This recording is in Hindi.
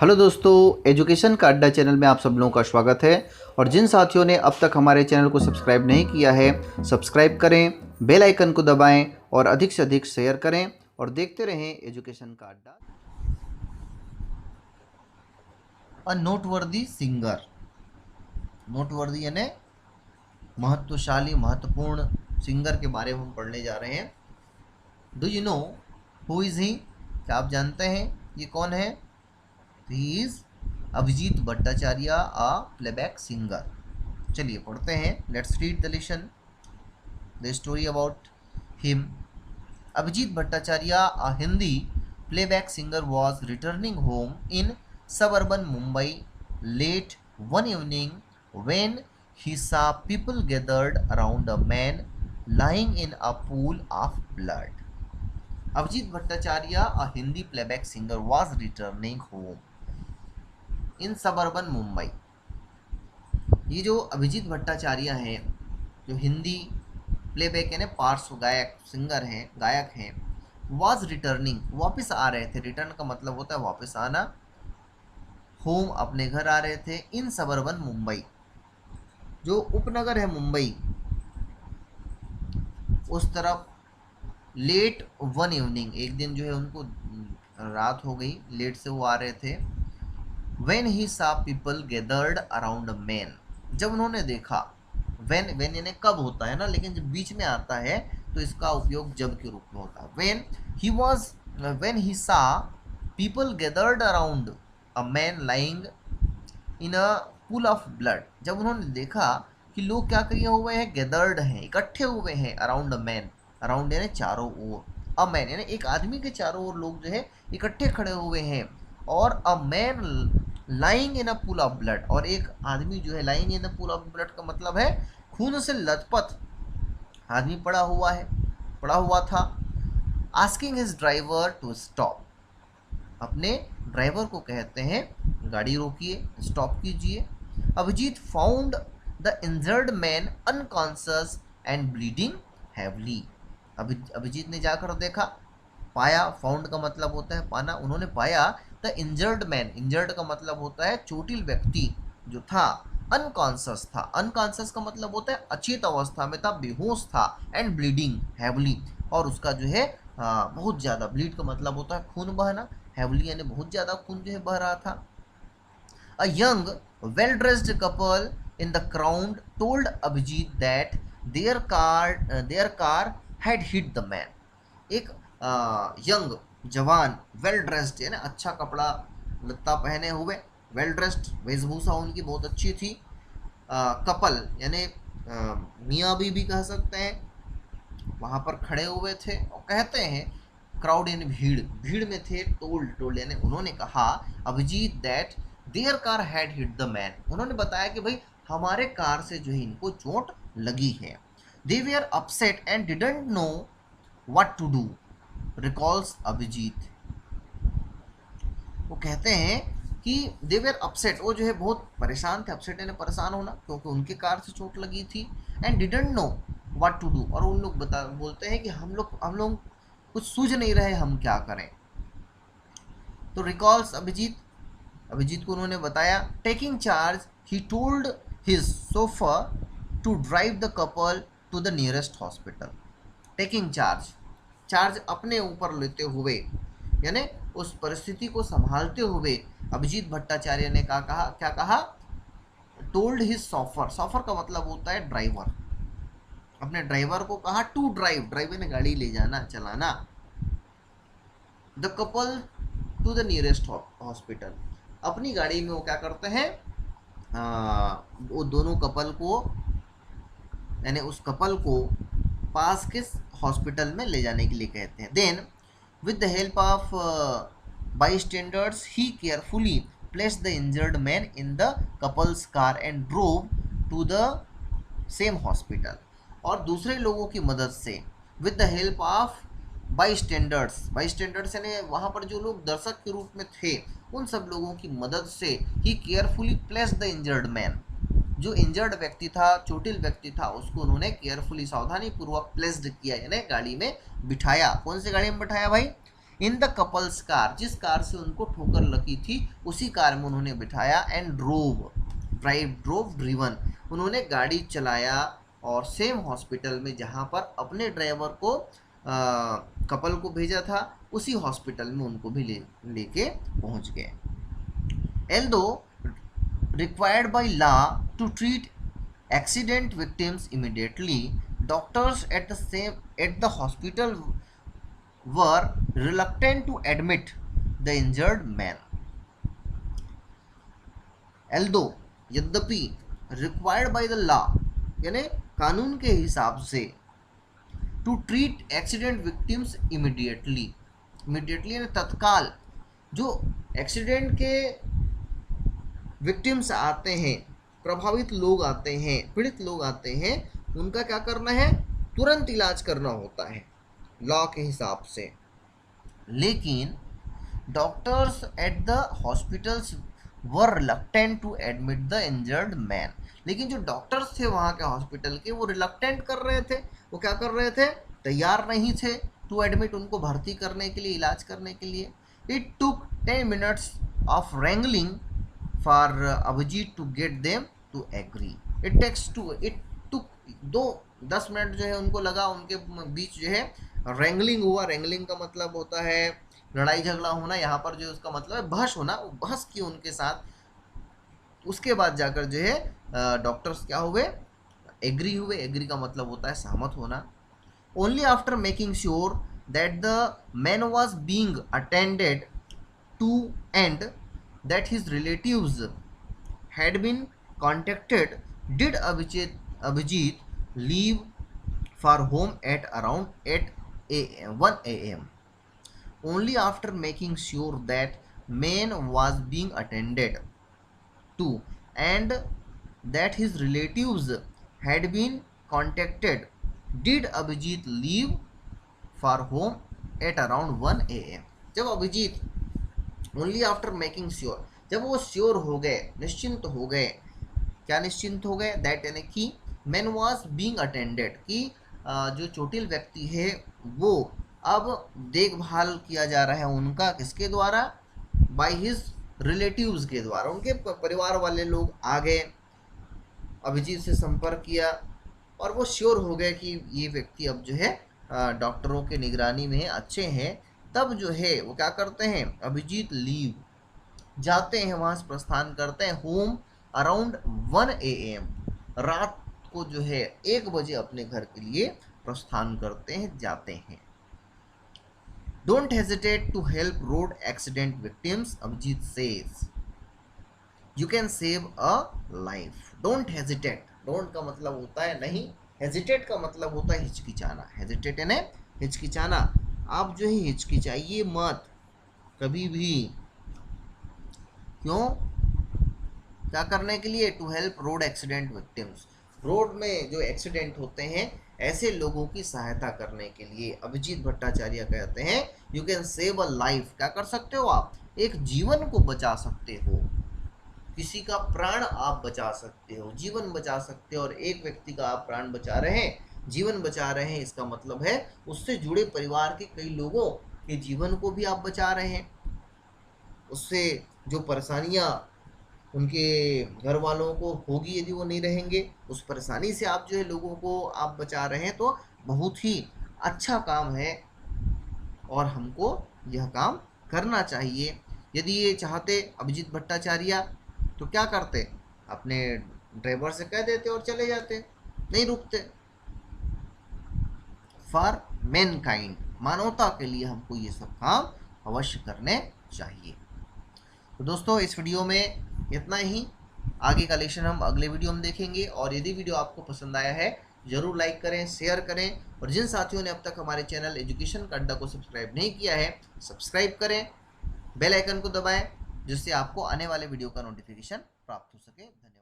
हेलो दोस्तों, एजुकेशन का अड्डा चैनल में आप सब लोगों का स्वागत है। और जिन साथियों ने अब तक हमारे चैनल को सब्सक्राइब नहीं किया है, सब्सक्राइब करें, बेल आइकन को दबाएं और अधिक से अधिक शेयर करें और देखते रहें एजुकेशन का अड्डा। अ नोटवर्दी सिंगर, नोटवर्दी यानी महत्वशाली महत्वपूर्ण सिंगर के बारे में हम पढ़ने जा रहे हैं। Do you know who is he? क्या आप जानते हैं ये कौन है? He is Abhijeet Bhattacharya, a playback singer. चलिए पढ़ते हैं। Let's read the lesson, the story about him. Abhijeet Bhattacharya, a Hindi playback singer, was returning home in suburban Mumbai late one evening when he saw people gathered around a man lying in a pool of blood. Abhijit Bhattacharya, a Hindi playback singer, was returning home in suburban Mumbai. ये जो अभिजीत भट्टाचार्य हैं, जो हिंदी प्लेबैक यानी पार्श्व गायक सिंगर हैं, गायक हैं, वाज रिटर्निंग, वापस आ रहे थे। रिटर्न का मतलब होता है वापस आना। होम, अपने घर आ रहे थे। इन सबर्बन मुंबई, जो उपनगर है मुंबई, उस तरफ। लेट वन इवनिंग, एक दिन जो है उनको रात हो गई, लेट से वो आ रहे थे। व्हेन ही सा people gathered around a man, जब उन्होंने देखा। व्हेन, व्हेन यानी कब होता है ना, लेकिन जब बीच में आता है तो इसका उपयोग जब के रूप में होता है। व्हेन ही सा people gathered around a man lying in a pool of blood, जब उन्होंने देखा कि लोग क्या किए हुए हैं, गैदर्ड हैं, इकट्ठे हुए हैं, अराउंड अ मैन, अराउंड यानी चारों ओर, अ मैन यानी एक आदमी के चारों ओर लोग जो है इकट्ठे खड़े हुए हैं। और a man lying in a pool of blood, और एक आदमी जो है lying in a pool of blood का मतलब है खून से लथपथ आदमी पड़ा हुआ था। Asking his driver to stop, अपने ड्राइवर को कहते हैं गाड़ी रोकिए, स्टॉप कीजिए। Abhijit found the injured man unconscious and bleeding heavily, Abhijit ने जाकर देखा, पाया। फाउंड का मतलब होता है पाना। उन्होंने पाया द इंजर्ड मैन, इंजर्ड का मतलब होता है चोटिल व्यक्ति जो था, अनकॉन्शियस था। अनकॉन्शियस का मतलब होता है अचेत अवस्था में था, बेहोश था। एंड ब्लीडिंग हैवली, और उसका जो है बहुत ज़्यादा, ब्लीड का मतलब होता है खून बहना, हैवली यानी बहुत ज़्यादा खून जो है बह रहा था। A young, well-dressed couple in the crowd told Abhijit that their car had hit the man. एक यंग, जवान, वेल ड्रेस्ड यानी अच्छा कपड़ा लत्ता पहने हुए, वेल ड्रेस्ड, वेशभूषा उनकी बहुत अच्छी थी। कपल यानी मियाँ भी कह सकते हैं, वहाँ पर खड़े हुए थे और कहते हैं, क्राउड यानी भीड़, भीड़ में थे। टोल्ड यानी उन्होंने कहा, Abhijit that their car had hit the man, उन्होंने बताया कि भाई हमारे कार से जो है इनको चोट लगी है। They were upset and didn't know what to do, recalls Abhijeet. वो कहते हैं कि दे वे आर अपसेट, वो जो है बहुत परेशान थे। अपसेट यानी परेशान होना, क्योंकि उनके कार से चोट लगी थी। And didn't know what to do, और उन लोग बोलते हैं कि हम लोग कुछ सूझ नहीं रहे, हम क्या करें। तो रिकॉल्स अभिजीत, अभिजीत को उन्होंने बताया। Taking charge he told his chauffeur to drive the couple to the nearest hospital. Taking charge, charge अपने ऊपर लेते हुए यानी उस परिस्थिति को संभालते हुए अभिजीत भट्टाचार्य ने कहा, क्या कहा? टोल्ड हिज सॉफर, सॉफर का मतलब होता है ड्राइवर, अपने ड्राइवर को कहा टू ड्राइव, ड्राइवर ने गाड़ी ले जाना, चलाना, the couple to the nearest hospital, अपनी गाड़ी में वो क्या करते हैं, वो दोनों कपल को यानी उस कपल को पास के हॉस्पिटल में ले जाने के लिए कहते हैं। Then with the help of bystanders he carefully placed the injured man in the couple's car and drove to the same hospital, और दूसरे लोगों की मदद से, विद द हेल्प ऑफ बाईस्टैंडर्स, बाईस्टैंडर्स यानी वहाँ पर जो लोग दर्शक के रूप में थे, उन सब लोगों की मदद से he carefully placed the injured man, जो इंजर्ड व्यक्ति था, चोटिल व्यक्ति था, उसको उन्होंने केयरफुली, सावधानी पूर्वक प्लेस्ड किया यानी गाड़ी में बिठाया। कौन सी गाड़ी में बिठाया भाई? इन द कपल्स कार, जिस कार से उनको ठोकर लगी थी उसी कार में उन्होंने बिठाया, एंड ड्रिवन, उन्होंने गाड़ी चलाया और सेम हॉस्पिटल में जहां पर अपने ड्राइवर को कपल को भेजा था उसी हॉस्पिटल में उनको भी लेके पहुंच गए। Although required by law to treat accident victims immediately, doctors at the hospital were reluctant to admit the injured man. Although, यद्यपि, required by the law, यानी कानून के हिसाब से, to treat accident victims immediately यानी तत्काल, जो एक्सीडेंट के विक्टिम्स आते हैं, प्रभावित लोग आते हैं, पीड़ित लोग आते हैं, उनका क्या करना है, तुरंत इलाज करना होता है लॉ के हिसाब से। लेकिन doctors at the hospitals were reluctant to admit the injured man, लेकिन जो डॉक्टर्स थे वहाँ के हॉस्पिटल के, वो रिलक्टेंट कर रहे थे, वो क्या कर रहे थे, तैयार नहीं थे टू एडमिट, उनको भर्ती करने के लिए, इलाज करने के लिए। It took 10 minutes of wrangling for Abhijit to get them to agree. It took 10 minute जो है उनको लगा, उनके बीच जो है रेंगलिंग हुआ। रेंगलिंग का मतलब होता है लड़ाई झगड़ा होना, यहाँ पर जो उसका मतलब है बहस होना, वो बहस की उनके साथ। उसके बाद जाकर जो है डॉक्टर्स क्या हुए, एग्री हुए। एग्री का मतलब होता है सहमत होना। Only after making sure that the man was being attended to and that his relatives had been contacted did Abhijit leave for home at around 1 a.m. Only after making sure that man was being attended to and that his relatives had been contacted did Abhijit leave for home at around 1 a.m. जब Abhijit only after making sure, जब वो श्योर हो गए, निश्चिंत हो गए, क्या निश्चिंत हो गए, दैट यानी कि मैन वॉज बीइंग अटेंडेड, कि जो चोटिल व्यक्ति है वो अब देखभाल किया जा रहा है उनका, किसके द्वारा, बाय हिज रिलेटिव्स के द्वारा। उनके परिवार वाले लोग आ गए, अभिजीत से संपर्क किया और वो श्योर हो गए कि ये व्यक्ति अब जो है डॉक्टरों के निगरानी में अच्छे हैं। तब जो है वो क्या करते हैं, अभिजीत लीव, जाते हैं, वहाँ से प्रस्थान करते हैं, होम अराउंड 1 AM, रात को जो है 1 बजे अपने घर के लिए प्रस्थान करते हैं, जाते हैं। Don't hesitate to help road accident victims, Abhijit says, you can save a life. Don't hesitate, don't का मतलब होता है नहीं, हेजिटेट का मतलब होता है हिचकिचाना। हेजिटेट यानी हिचकिचाना, आप जो है हिचकिचाइए मत कभी भी। क्यों, क्या करने के लिए, to help road accident victims, road में जो एक्सीडेंट होते हैं ऐसे लोगों की सहायता करने के लिए। अभिजीत भट्टाचार्य कहते हैं you can save a life, क्या कर सकते हो आप, एक जीवन को बचा सकते हो, किसी का प्राण आप बचा सकते हो, जीवन बचा सकते हो। और एक व्यक्ति का आप प्राण बचा रहे हैं, जीवन बचा रहे हैं, इसका मतलब है उससे जुड़े परिवार के कई लोगों के जीवन को भी आप बचा रहे हैं। उससे जो परेशानियां उनके घर वालों को होगी यदि वो नहीं रहेंगे, उस परेशानी से आप जो है लोगों को आप बचा रहे हैं, तो बहुत ही अच्छा काम है और हमको यह काम करना चाहिए। यदि ये चाहते अभिजीत भट्टाचार्य तो क्या करते, अपने ड्राइवर से कह देते और चले जाते, नहीं रुकते। फॉर मैनकाइंड, मानवता के लिए हमको ये सब काम अवश्य करने चाहिए। तो दोस्तों इस वीडियो में इतना ही, आगे का लेक्चर हम अगले वीडियो में देखेंगे। और यदि वीडियो आपको पसंद आया है जरूर लाइक करें, शेयर करें, और जिन साथियों ने अब तक हमारे चैनल एजुकेशन का अड्डा को सब्सक्राइब नहीं किया है सब्सक्राइब करें, बेल आइकन को दबाएं, जिससे आपको आने वाले वीडियो का नोटिफिकेशन प्राप्त हो सके। धन्यवाद।